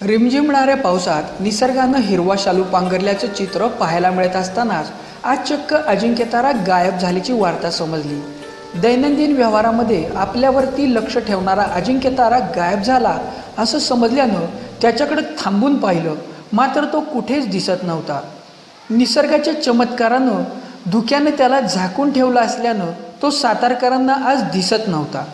रिमझिमणाऱ्या पावसात निसर्गानं हिरवा शालू पांघरल्याचं चित्र पाहायला मिळत असतानाच आज चक्क अजिंक्यतारा गायब झाल्याची वार्ता समजली। दैनंदिन व्यवहारामध्ये आपल्यावरती लक्ष ठेवणारा अजिंक्यतारा गायब झाला असं समजल्यानं त्याच्याकडे थांबून पाहिलं, मात्र तो कुठेच दिसत नव्हता। निसर्गाच्या चमत्कारानं धुक्यानं त्याला झाकून ठेवलं असल्यानं तो सातारकरांना आज दिसत नव्हता।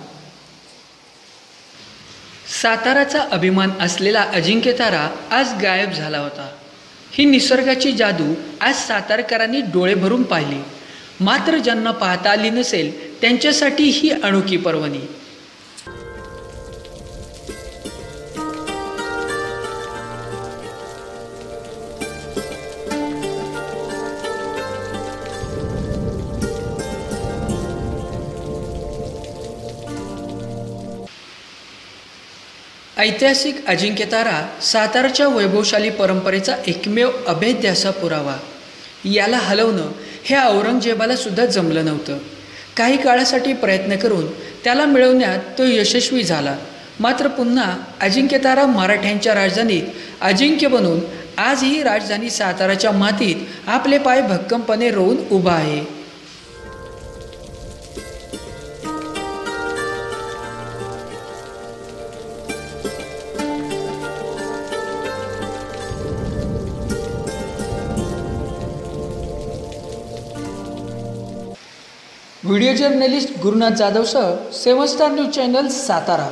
साताराचा अभिमान असलेला अजिंक्यतारा आज गायब झाला होता। ही निसर्गाची जादू आज सातारकरांनी डोळे भरून पाहिली, मात्र ज्यांना पाहता आली नसेल त्यांच्यासाठी ही अनोखी पर्वणी। ऐतिहासिक अजिंक्यतारा सातारच्या वैभवशाली परंपरेचा एकमेव अभेद्य असा पुरावा। याला हलवणं हे औरंगजेबाला सुद्धा जमलं नव्हतं। काही काळासाठी प्रयत्न करून त्याला मिळवण्यात तो यशस्वी झाला, मात्र पुन्हा अजिंक्यतारा मराठ्यांच्या राजधानीत अजिंक्य बनून आजही राजधानी साताराच्या मातीत आपले पाय भक्कमपणे रोवून उभा आहे। व्हिडिओ जर्नलिस्ट गुरुनाथ जाधवसह 7 स्टार न्यूज चॅनल सातारा।